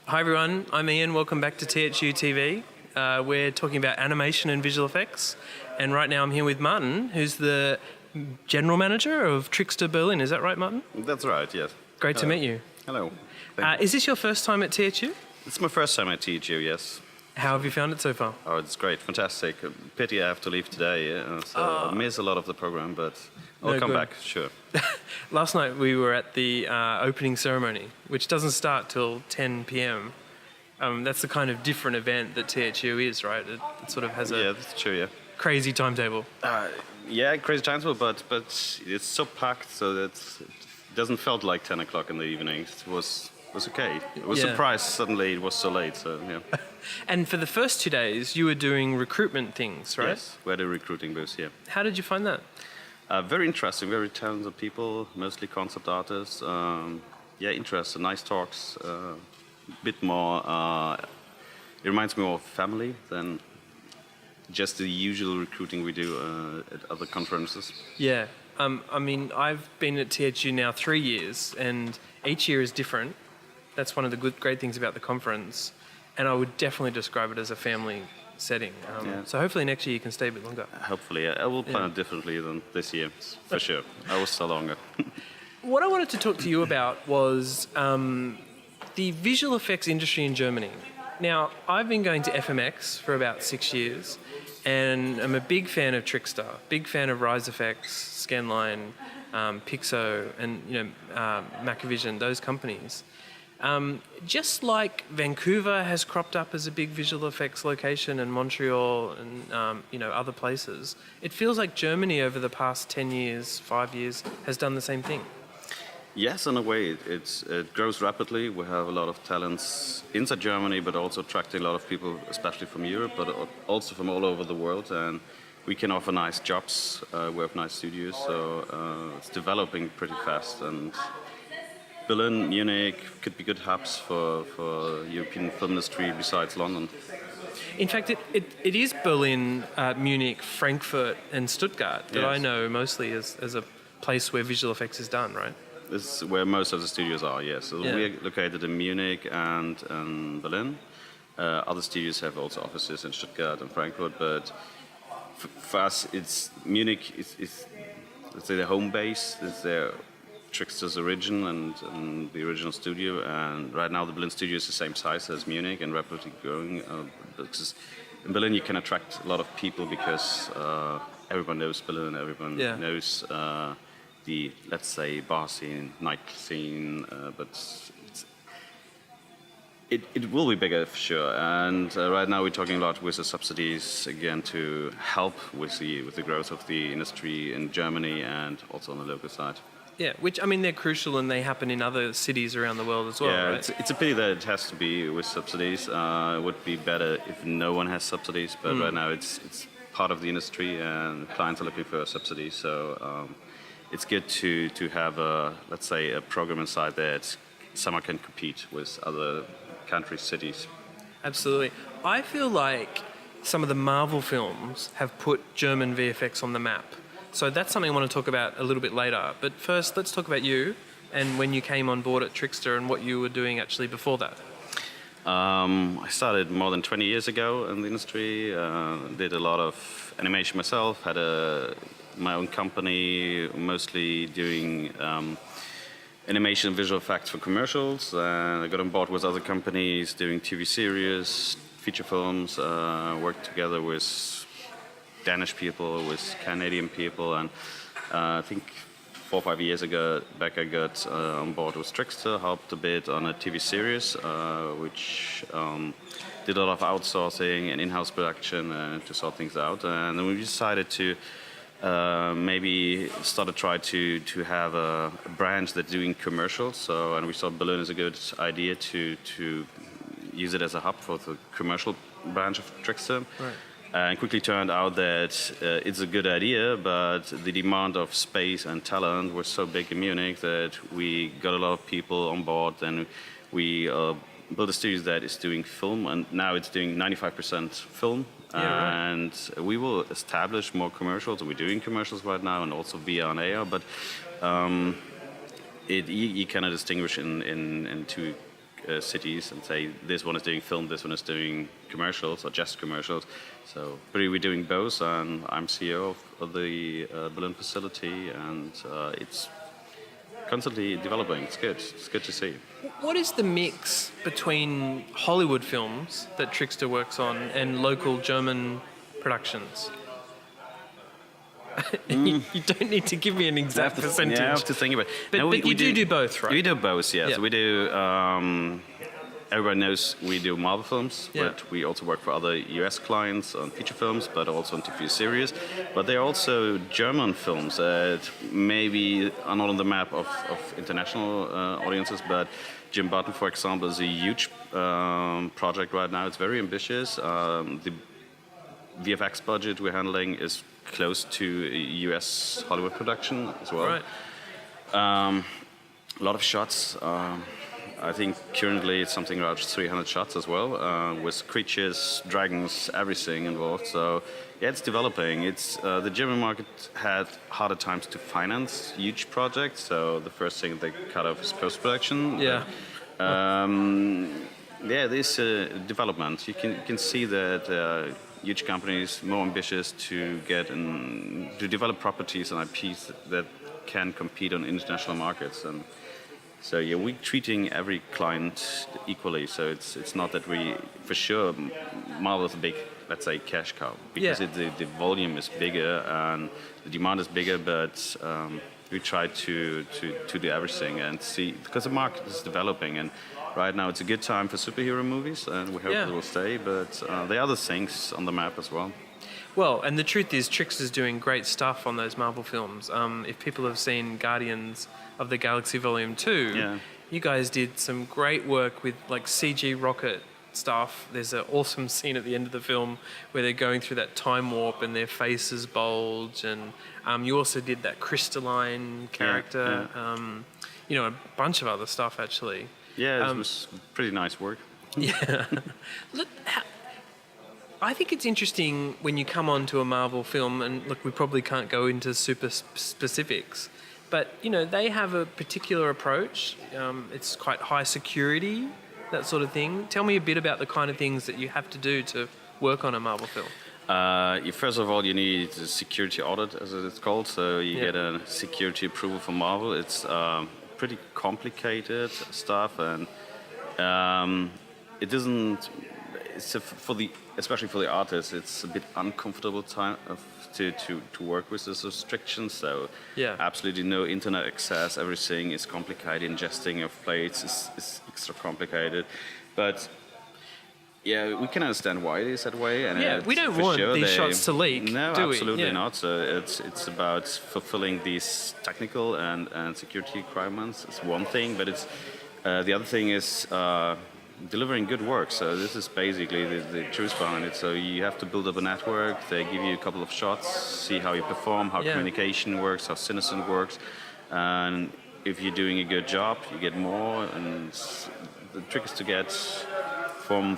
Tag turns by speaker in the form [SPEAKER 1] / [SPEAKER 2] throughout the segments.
[SPEAKER 1] Hi everyone, I'm Ian. Welcome back to THU TV. We're talking about animation and visual effects, and right now I'm here with Martin, who's the general manager of Trickster Berlin. Is that right, Martin?
[SPEAKER 2] That's right, yes.
[SPEAKER 1] Great to meet you.
[SPEAKER 2] Hello.
[SPEAKER 1] Is this your first time at THU?
[SPEAKER 2] It's my first time at THU, yes.
[SPEAKER 1] How have you found it so far?
[SPEAKER 2] Oh, it's great, fantastic. Pity I have to leave today, so I miss a lot of the program, but I'll come back, sure.
[SPEAKER 1] Last night we were at the opening ceremony, which doesn't start till 10 p.m. That's the kind of different event that THU is, right? It sort of has a
[SPEAKER 2] that's true,
[SPEAKER 1] crazy timetable.
[SPEAKER 2] Crazy timetable, but it's so packed, so that it doesn't felt like 10 o'clock in the evening. It was okay. I was surprised suddenly it was so late, so yeah.
[SPEAKER 1] And for the first 2 days, you were doing recruitment things, right?
[SPEAKER 2] Yes, we had a recruiting booth, yeah.
[SPEAKER 1] How did you find that?
[SPEAKER 2] Very interesting, very talented people, mostly concept artists. Interesting, nice talks, a bit more, it reminds me more of family than just the usual recruiting we do at other conferences.
[SPEAKER 1] Yeah, I mean, I've been at THU now 3 years, and each year is different. That's one of the great things about the conference, and I would definitely describe it as a family setting. So hopefully next year you can stay a bit longer.
[SPEAKER 2] Hopefully, I will plan it differently than this year, for sure. I will stay longer.
[SPEAKER 1] What I wanted to talk to you about was the visual effects industry in Germany. Now, I've been going to FMX for about 6 years, and I'm a big fan of Trickster, big fan of Rise FX, Scanline, Pixo, and Macrovision, those companies. Just like Vancouver has cropped up as a big visual effects location, and Montreal and other places, it feels like Germany over the past 10 years, 5 years, has done the same thing.
[SPEAKER 2] Yes, in a way, it grows rapidly. We have a lot of talents inside Germany, but also attracting a lot of people, especially from Europe, but also from all over the world. And we can offer nice jobs. We have nice studios, so it's developing pretty fast. And Berlin, Munich could be good hubs for European film industry besides London.
[SPEAKER 1] In fact, it is Berlin, Munich, Frankfurt, and Stuttgart that I know mostly as a place where visual effects is done, right?
[SPEAKER 2] This is where most of the studios are, yes. So we're located in Munich and Berlin. Other studios have also offices in Stuttgart and Frankfurt, but for us, it's Munich is let's say the home base. It's their Trickster's origin and the original studio. And right now, the Berlin studio is the same size as Munich and rapidly growing. Because in Berlin, you can attract a lot of people because everyone knows Berlin, everyone knows the, let's say, bar scene, night scene, but it will be bigger for sure. And right now we're talking a lot with the subsidies again to help with the growth of the industry in Germany and also on the local side.
[SPEAKER 1] Yeah, which, I mean, they're crucial and they happen in other cities around the world as well, right?
[SPEAKER 2] It's a pity that it has to be with subsidies. It would be better if no one has subsidies, but right now it's part of the industry and clients are looking for subsidies. So it's good to have let's say, a program inside that someone can compete with other countries, cities.
[SPEAKER 1] Absolutely. I feel like some of the Marvel films have put German VFX on the map. So that's something I want to talk about a little bit later. But first, let's talk about you and when you came on board at Trickster and what you were doing actually before that.
[SPEAKER 2] I started more than 20 years ago in the industry, did a lot of animation myself, had my own company, mostly doing animation and visual effects for commercials. I got on board with other companies doing TV series, feature films, worked together with Danish people, with Canadian people, and I think 4 or 5 years ago back I got on board with Trickster, helped a bit on a TV series, which did a lot of outsourcing and in-house production to sort things out. And then we decided to maybe start to try to have a branch that's doing commercials. So, and we thought Berlin is a good idea to use it as a hub for the commercial branch of Trickster. Right. And quickly turned out that it's a good idea, but the demand of space and talent was so big in Munich that we got a lot of people on board, and we built a studio that is doing film, and now it's doing 95% film. And we will establish more commercials. We're doing commercials right now, and also VR and AR, but you cannot distinguish in two cities and say this one is doing film, this one is doing commercials or just commercials. So we're doing both, and I'm CEO of the Berlin facility, and it's constantly developing. It's good. It's good to see.
[SPEAKER 1] What is the mix between Hollywood films that Trickster works on and local German productions? You don't need to give me an exact percentage.
[SPEAKER 2] Yeah, I have to think about it.
[SPEAKER 1] But,
[SPEAKER 2] No,
[SPEAKER 1] but you do both, right?
[SPEAKER 2] We do both, yes.
[SPEAKER 1] Yeah.
[SPEAKER 2] We do. Everybody knows we do Marvel films,
[SPEAKER 1] Yeah.
[SPEAKER 2] but we also work for other US clients on feature films, but also on TV series. But there are also German films that maybe are not on the map of international audiences, but Jim Button, for example, is a huge project right now. It's very ambitious. The VFX budget we're handling is close to a US Hollywood production as well.
[SPEAKER 1] Right.
[SPEAKER 2] A lot of shots. I think currently it's something around 300 shots as well, with creatures, dragons, everything involved. So yeah, it's developing. It's the German market had harder times to finance huge projects. So the first thing they cut off is post-production.
[SPEAKER 1] Yeah.
[SPEAKER 2] Yeah, there's development. You can see that huge companies more ambitious to get and to develop properties and IPs that can compete on international markets. And so yeah, we're treating every client equally. So it's not that we, for sure, Marvel is a big, let's say, cash cow because the volume is bigger and the demand is bigger, but we try to do everything and see, because the market is developing, and right now it's a good time for superhero movies, and we hope it will stay, but there are other things on the map as well.
[SPEAKER 1] Well, and the truth is, Trickster's doing great stuff on those Marvel films. If people have seen Guardians of the Galaxy Volume 2, you guys did some great work with like CG rocket stuff. There's an awesome scene at the end of the film where they're going through that time warp and their faces bulge, and you also did that crystalline character, you know, a bunch of other stuff actually.
[SPEAKER 2] Yeah, it was pretty nice work.
[SPEAKER 1] Yeah. Look, I think it's interesting when you come onto a Marvel film, and look, we probably can't go into super specifics, but you know, they have a particular approach. It's quite high security, that sort of thing. Tell me a bit about the kind of things that you have to do to work on a Marvel film.
[SPEAKER 2] First of all, you need a security audit, as it's called. So you get a security approval from Marvel. It's pretty complicated stuff, and it doesn't. It's especially for the artists, it's a bit uncomfortable time to work with these restrictions. So absolutely no internet access. Everything is complicated. Ingesting of plates is extra complicated, but yeah, we can understand why it is that way. And
[SPEAKER 1] we don't want these shots to leak.
[SPEAKER 2] No,
[SPEAKER 1] do
[SPEAKER 2] absolutely
[SPEAKER 1] we?
[SPEAKER 2] not. So it's about fulfilling these technical and security requirements. It's one thing, but it's the other thing is delivering good work. So this is basically the truth behind it. So you have to build up a network. They give you a couple of shots, see how you perform, how communication works, how CineSync works, and if you're doing a good job, you get more. And the trick is to get from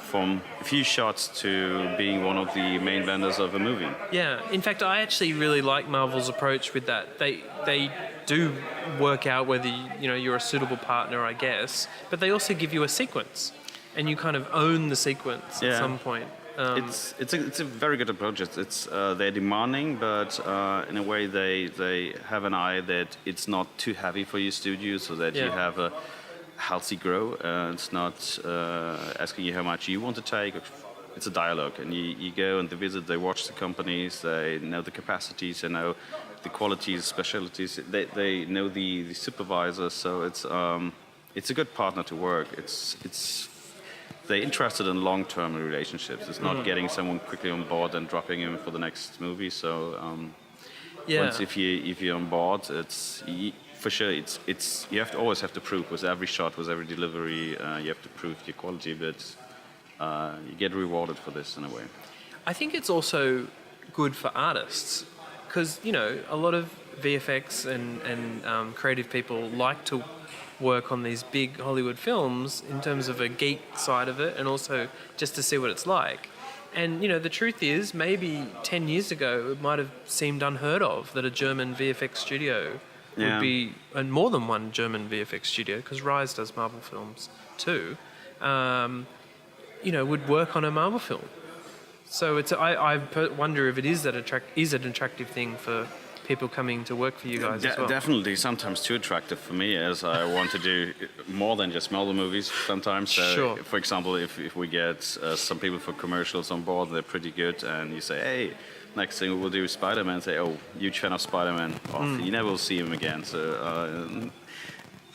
[SPEAKER 2] a few shots to being one of the main vendors of a movie. Yeah,
[SPEAKER 1] in fact, I actually really like Marvel's approach with that. They do work out whether you're a suitable partner, I guess, but they also give you a sequence, and you kind of own the sequence at some point.
[SPEAKER 2] It's a very good approach. It's they're demanding, but in a way they have an eye that it's not too heavy for your studio, so that you have a healthy grow. It's not asking you how much you want to take. It's a dialogue, and you go and they visit, they watch the companies, they know the capacities, they know the qualities, specialties, they know the supervisors. So it's a good partner to work. They're interested in long-term relationships. It's not getting someone quickly on board and dropping him for the next movie. So once if you're on board, for sure, you always have to prove with every shot, with every delivery. You have to prove your quality, but you get rewarded for this in a way.
[SPEAKER 1] I think it's also good for artists because a lot of VFX and creative people like to work on these big Hollywood films in terms of a geek side of it, and also just to see what it's like. And the truth is, maybe 10 years ago, it might have seemed unheard of that a German VFX studio would be, and more than one German VFX studio, because Rise does Marvel films too, would work on a Marvel film. So I wonder if it is an attractive thing for people coming to work for you guys as well.
[SPEAKER 2] Definitely, sometimes too attractive for me, as I want to do more than just Marvel movies sometimes. So,
[SPEAKER 1] Sure.
[SPEAKER 2] for example, if we get some people for commercials on board, they're pretty good, and you say, hey, next thing we'll do is Spider-Man, say, oh, huge fan of Spider-Man. You never will see him again. So,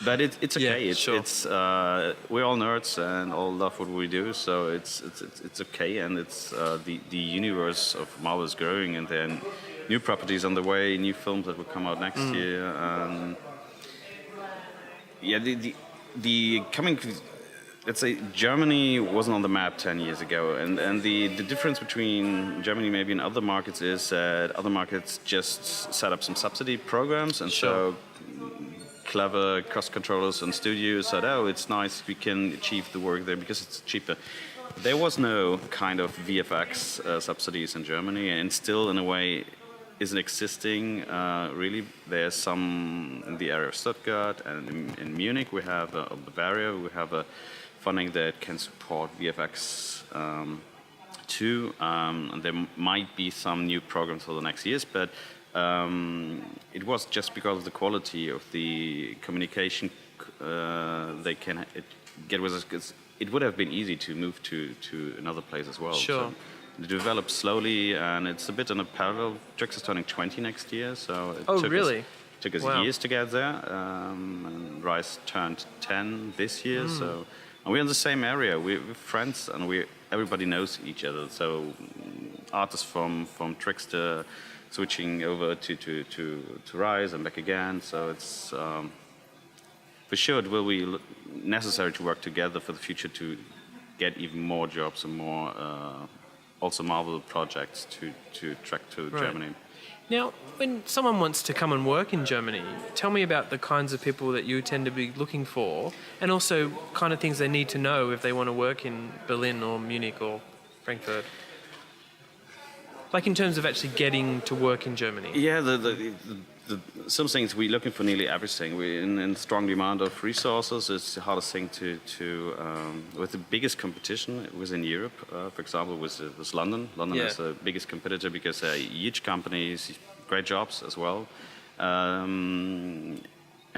[SPEAKER 2] but it's okay.
[SPEAKER 1] Yeah, sure.
[SPEAKER 2] It's we're all nerds and all love what we do, so it's okay. And it's the universe of Marvel is growing, and then new properties on the way, new films that will come out next year. The coming. Let's say Germany wasn't on the map 10 years ago, and the difference between Germany maybe and other markets is that other markets just set up some subsidy programs, and
[SPEAKER 1] Sure.
[SPEAKER 2] so clever cost controllers and studios said, oh, it's nice, we can achieve the work there because it's cheaper. There was no kind of VFX subsidies in Germany, and still in a way isn't existing really. There's some in the area of Stuttgart, and in Munich we have Bavaria, we have a funding that can support VFX too, and there might be some new programs for the next years, but it was just because of the quality of the communication they can get with us, because it would have been easy to move to another place as well.
[SPEAKER 1] Sure.
[SPEAKER 2] So they develop slowly, and it's a bit on a parallel. Trix is turning 20 next year, so it took us
[SPEAKER 1] Wow.
[SPEAKER 2] years to get there. And Rise turned 10 this year, so and we're in the same area. We're friends, and everybody knows each other. So artists from Trickster switching over to Rise and back again. So it's for sure it will be necessary to work together for the future to get even more jobs and more also Marvel projects to track to
[SPEAKER 1] Right.
[SPEAKER 2] Germany.
[SPEAKER 1] Now, when someone wants to come and work in Germany, tell me about the kinds of people that you tend to be looking for, and also kind of things they need to know if they want to work in Berlin or Munich or Frankfurt. Like in terms of actually getting to work in Germany.
[SPEAKER 2] Yeah, some things we're looking for nearly everything. We're in strong demand of resources. It's the hardest thing to with the biggest competition within Europe. For example, with London. London
[SPEAKER 1] Yeah.
[SPEAKER 2] is the biggest competitor because huge companies, great jobs as well. In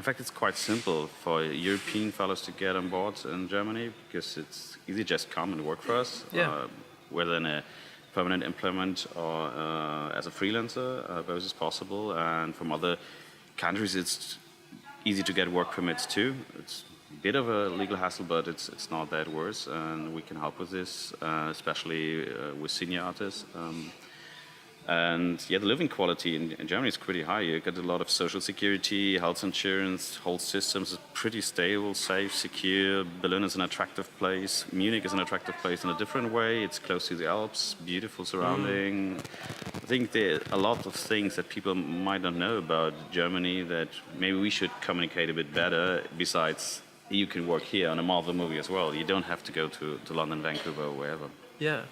[SPEAKER 2] fact, it's quite simple for European fellows to get on board in Germany because it's easy to just come and work for us.
[SPEAKER 1] Yeah.
[SPEAKER 2] Whether in a permanent employment or as a freelancer, both is possible. And from other countries, it's easy to get work permits too. It's a bit of a legal hassle, but it's not that worse, and we can help with this, especially with senior artists. And yeah, the living quality in Germany is pretty high. You get a lot of social security, health insurance, whole systems is pretty stable, safe, secure. Berlin is an attractive place. Munich is an attractive place in a different way. It's close to the Alps, beautiful surrounding. I think there are a lot of things that people might not know about Germany that maybe we should communicate a bit better. Besides, you can work here on a Marvel movie as well. You don't have to go to London, Vancouver, or wherever.
[SPEAKER 1] Yeah.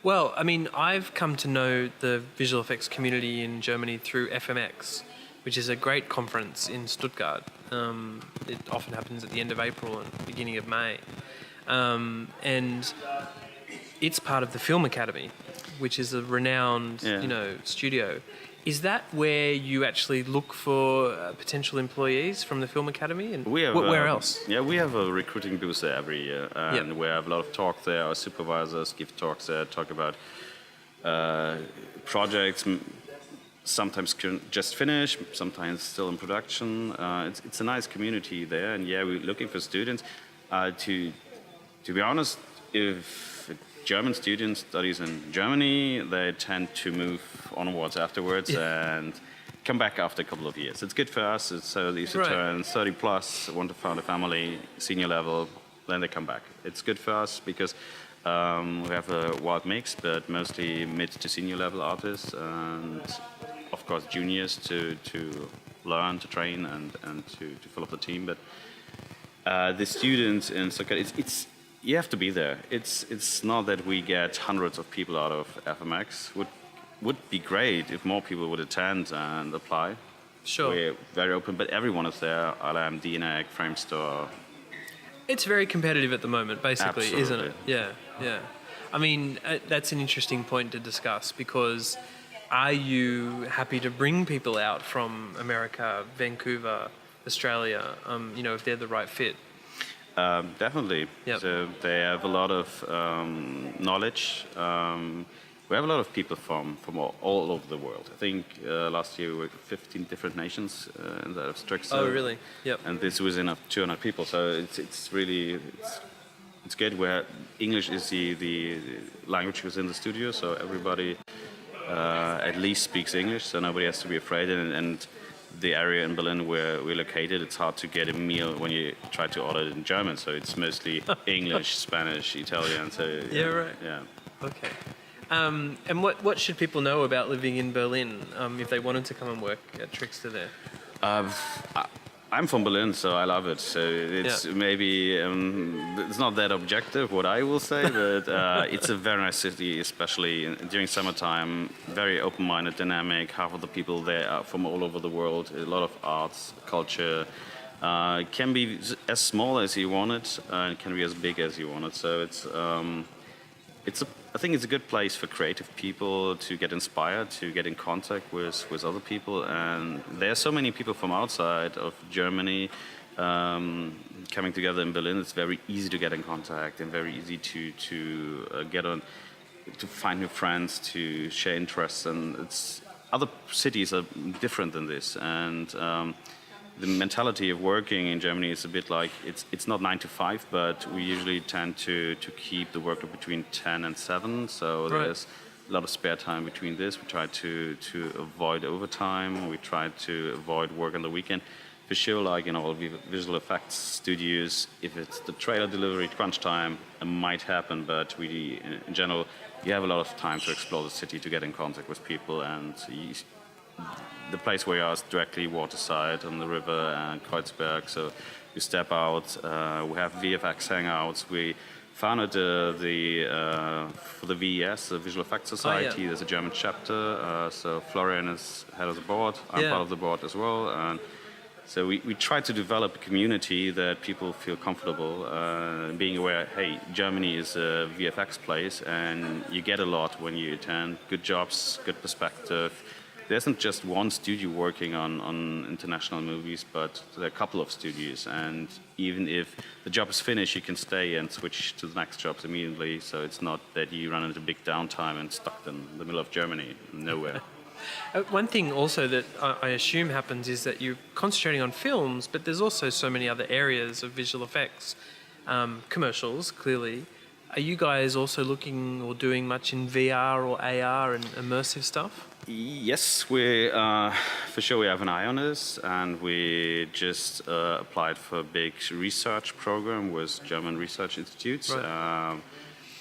[SPEAKER 1] Well, I mean, I've come to know the visual effects community in Germany through FMX, which is a great conference in Stuttgart. It often happens at the end of April and beginning of May. And it's part of the Film Academy, which is a renowned, studio. Is that where you actually look for potential employees from the Film Academy? And
[SPEAKER 2] we have,
[SPEAKER 1] where else?
[SPEAKER 2] Yeah, we have a recruiting booth there every year, and we have a lot of talk there. Our supervisors give talks there, talk about projects. Sometimes just finished, sometimes still in production. It's a nice community there, and yeah, we're looking for students. To be honest, if a German student studies in Germany, they tend to move onwards afterwards and come back after a couple of years. It's good for us. It's so they used to turn 30 plus, want to found a family, senior level, then they come back. It's good for us because we have a wild mix, but mostly mid to senior level artists, and of course juniors to learn, to train, and to fill up the team. But the students in Stuttgart, it's you have to be there. It's not that we get hundreds of people out of FMX. Would be great if more people would attend and apply.
[SPEAKER 1] Sure.
[SPEAKER 2] We're very open, but everyone is there. LM, DNAG, Framestore,
[SPEAKER 1] It's very competitive at the moment, basically, isn't it?
[SPEAKER 2] Absolutely.
[SPEAKER 1] Yeah, yeah. I mean, that's an interesting point to discuss because are you happy to bring people out from America, Vancouver, Australia, if they're the right fit?
[SPEAKER 2] Definitely.
[SPEAKER 1] Yep.
[SPEAKER 2] So they have a lot of knowledge. We have a lot of people from all over the world. I think last year we were 15 different nations in that abstract.
[SPEAKER 1] Oh, really? Yep.
[SPEAKER 2] And this was enough 200 people. So it's really it's good. Where English is the language within the studio, so everybody at least speaks English, so nobody has to be afraid. And the area in Berlin where we're located, it's hard to get a meal when you try to order it in German. So it's mostly English, Spanish, Italian. So
[SPEAKER 1] Yeah, right.
[SPEAKER 2] Yeah.
[SPEAKER 1] Okay. And what should people know about living in Berlin if they wanted to come and work at Trickster there?
[SPEAKER 2] I'm from Berlin, so I love it. So it's maybe it's not that objective what I will say, but it's a very nice city, especially during summertime. Very open-minded, dynamic. Half of the people there are from all over the world. A lot of arts, culture. It can be as small as you want it, and it can be as big as you want it. So I think it's a good place for creative people to get inspired, to get in contact with other people. And there are so many people from outside of Germany coming together in Berlin. It's very easy to get in contact and very easy to get on, to find new friends, to share interests. And other cities are different than this. And the mentality of working in Germany is a bit like it's not 9 to 5, but we usually tend to keep the workload between 10 and 7. So there's a lot of spare time between this. We try to avoid overtime. We try to avoid work on the weekend. For sure, like in all visual effects studios, if it's the trailer delivery crunch time, it might happen. But in general, you have a lot of time to explore the city, to get in contact with people, and the place where you are is directly waterside on the river and Herzberg. So you step out. We have VFX hangouts. We founded for the VES, the Visual Effects Society. There's a German chapter. So Florian is head of the board. I'm part of the board as well. And so we try to develop a community that people feel comfortable being aware, hey, Germany is a VFX place, and you get a lot when you attend. Good jobs, good perspective. There isn't just one studio working on international movies, but there are a couple of studios. And even if the job is finished, you can stay and switch to the next jobs immediately. So it's not that you run into big downtime and stuck in the middle of Germany, nowhere.
[SPEAKER 1] One thing also that I assume happens is that you're concentrating on films, but there's also so many other areas of visual effects, commercials, clearly. Are you guys also looking or doing much in VR or AR and immersive stuff?
[SPEAKER 2] Yes, for sure we have an eye on this, and we just applied for a big research program with German research institutes.
[SPEAKER 1] Right.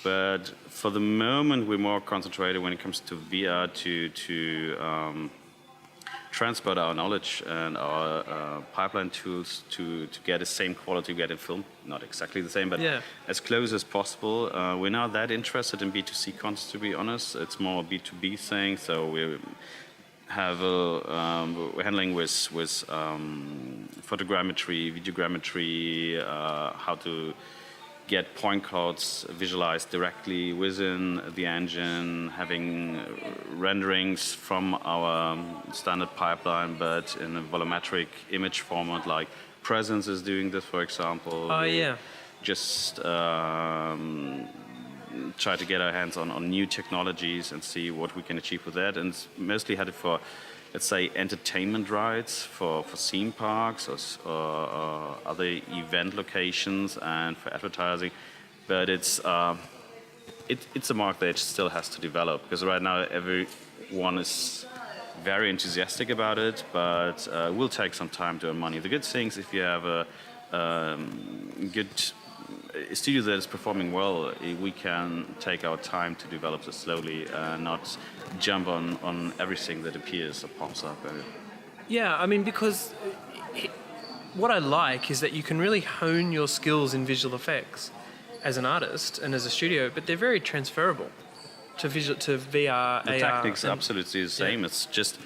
[SPEAKER 2] But for the moment, we're more concentrated when it comes to VR to transport our knowledge and our pipeline tools to get the same quality we get in film. Not exactly the same, but as close as possible. We're not that interested in B2C content, to be honest. It's more a B2B thing. So we're handling with photogrammetry, videogrammetry, how to get point clouds visualized directly within the engine, having renderings from our standard pipeline, but in a volumetric image format, like Presence is doing this, for example. Just try to get our hands on new technologies and see what we can achieve with that. And it's mostly headed for, let's say, entertainment rights for theme parks or other event locations and for advertising. But it's a market that still has to develop, because right now everyone is very enthusiastic about it, but will take some time to earn money. The good thing is if you have a studio that is performing well, we can take our time to develop this slowly and not jump on everything that appears or pops up.
[SPEAKER 1] Yeah, I mean, because what I like is that you can really hone your skills in visual effects as an artist and as a studio, but they're very transferable to VR,
[SPEAKER 2] the
[SPEAKER 1] AR.
[SPEAKER 2] Techniques are absolutely the same. It's just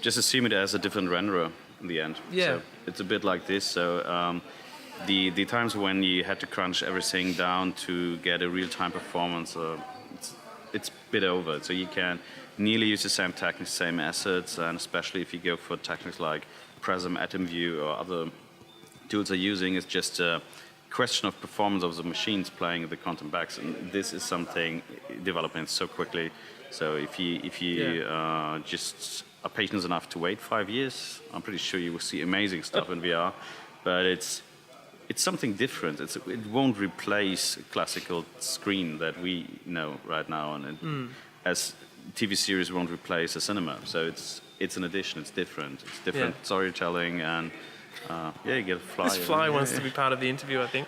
[SPEAKER 2] assume it as a different renderer in the end.
[SPEAKER 1] Yeah.
[SPEAKER 2] So it's a bit like this. So the times when you had to crunch everything down to get a real-time performance, it's a bit over. So you can nearly use the same techniques, same assets, and especially if you go for techniques like Prism, Atom View, or other tools are using, it's just a question of performance of the machines playing the content backs, and this is something developing so quickly. So if you just are patient enough to wait 5 years, I'm pretty sure you will see amazing stuff in VR. But it's something different. It won't replace a classical screen that we know right now, and as TV series won't replace a cinema. So it's an addition. It's different. It's different storytelling, and you get a fly.
[SPEAKER 1] This fly wants to be part of the interview, I think.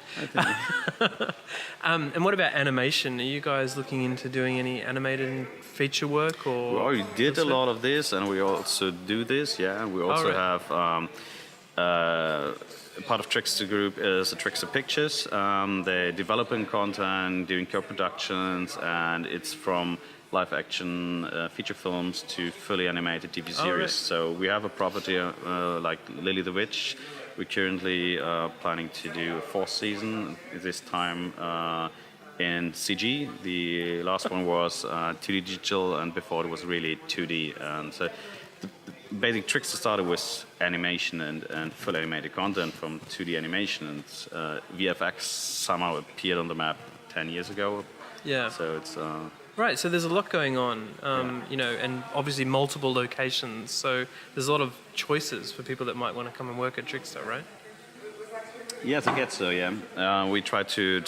[SPEAKER 1] And what about animation? Are you guys looking into doing any animated feature work? Or
[SPEAKER 2] we already did a lot of this, and we also do this. Yeah, we also have part of Trickster Group is the Trickster Pictures. They're developing content, doing co-productions, and it's from live action feature films to fully animated TV series. Right. So we have a property like Lily the Witch. We're currently planning to do a 4th season, this time in CG. The last one was 2D digital, and before it was really 2D. And so the basic Trickster started with animation and full animated content from 2D animation, and VFX somehow appeared on the map 10 years ago.
[SPEAKER 1] Yeah.
[SPEAKER 2] So it's
[SPEAKER 1] right. So there's a lot going on, and obviously multiple locations. So there's a lot of choices for people that might want to come and work at Trickster, right?
[SPEAKER 2] Yes, I guess so. Yeah, we try to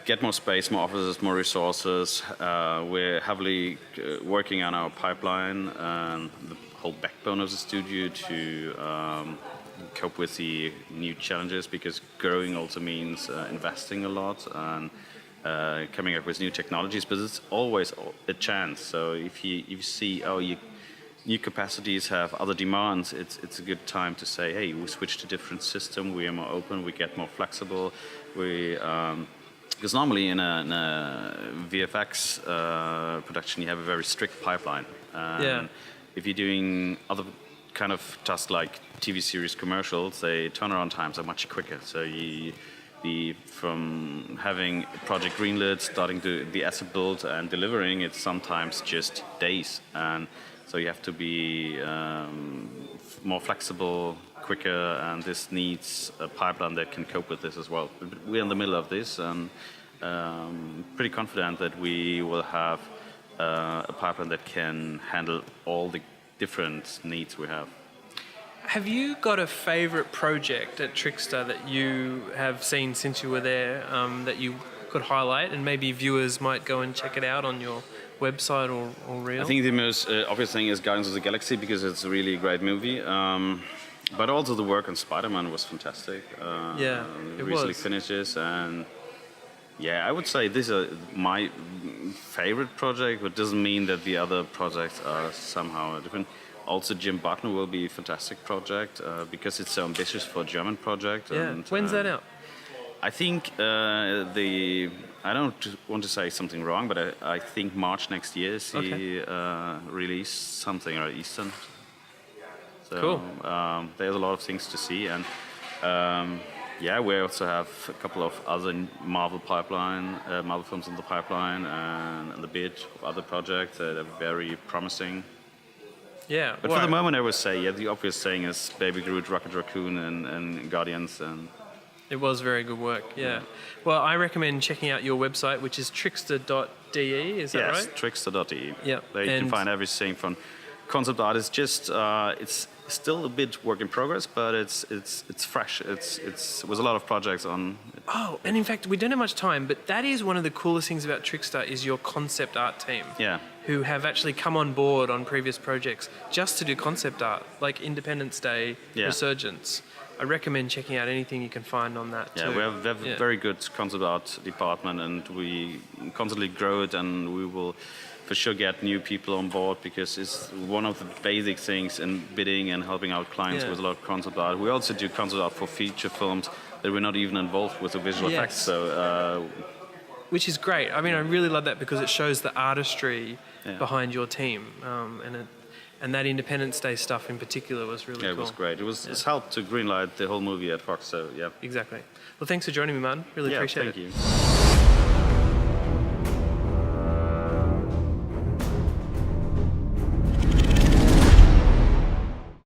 [SPEAKER 2] get more space, more offices, more resources. We're heavily working on our pipeline and the whole backbone of the studio to cope with the new challenges, because growing also means investing a lot and coming up with new technologies, but it's always a chance. So if you see, new capacities have other demands, it's a good time to say, hey, we switch to different system, we are more open, we get more flexible. Because normally in a VFX production, you have a very strict pipeline. If you're doing other kind of tasks like TV series commercials, the turnaround times are much quicker. So from having a project greenlit, starting to the asset build and delivering, it's sometimes just days. And so you have to be more flexible, quicker, and this needs a pipeline that can cope with this as well. We're in the middle of this, and pretty confident that we will have a pipeline that can handle all the different needs we have.
[SPEAKER 1] Have you got a favorite project at Trickster that you have seen since you were there that you could highlight, and maybe viewers might go and check it out on your website or reel?
[SPEAKER 2] I think the most obvious thing is Guardians of the Galaxy, because it's a really great movie. But also the work on Spider-Man was fantastic.
[SPEAKER 1] It
[SPEAKER 2] recently
[SPEAKER 1] was.
[SPEAKER 2] finishes, and I would say this is my favorite project, but doesn't mean that the other projects are somehow different. Also, Jim Button will be a fantastic project because it's so ambitious for a German project.
[SPEAKER 1] Yeah.
[SPEAKER 2] And,
[SPEAKER 1] When's that out?
[SPEAKER 2] I think I don't want to say something wrong, but I think March next year he released something, or Eastern. So,
[SPEAKER 1] cool.
[SPEAKER 2] There's a lot of things to see, and we also have a couple of other Marvel films in the pipeline, and a bit of other projects that are very promising.
[SPEAKER 1] Yeah.
[SPEAKER 2] But for the moment, I would say, the obvious thing is Baby Groot, Rocket Raccoon, and Guardians. And
[SPEAKER 1] it was very good work, yeah. Well, I recommend checking out your website, which is trickster.de, is that right?
[SPEAKER 2] Yes, trickster.de.
[SPEAKER 1] Yeah.
[SPEAKER 2] There you can find everything from concept art. It's just, it's still a bit work in progress, but it's fresh. It's with a lot of projects on.
[SPEAKER 1] Oh, and in fact, we don't have much time, but that is one of the coolest things about Trickster is your concept art team.
[SPEAKER 2] Yeah.
[SPEAKER 1] Who have actually come on board on previous projects just to do concept art, like Independence Day, Resurgence. I recommend checking out anything you can find on that too.
[SPEAKER 2] We have a very good concept art department, and we constantly grow it, and we will for sure get new people on board, because it's one of the basic things in bidding and helping out clients with a lot of concept art. We also do concept art for feature films that we're not even involved with the visual effects. So,
[SPEAKER 1] which is great. I mean, I really love that because it shows the artistry behind your team, And that Independence Day stuff in particular was really
[SPEAKER 2] Yeah,
[SPEAKER 1] cool.
[SPEAKER 2] it was great. It's helped to greenlight the whole movie at Fox. So yeah.
[SPEAKER 1] Exactly. Well, thanks for joining me, Martin. Really
[SPEAKER 2] Yeah,
[SPEAKER 1] appreciate
[SPEAKER 2] thank
[SPEAKER 1] it.
[SPEAKER 2] you.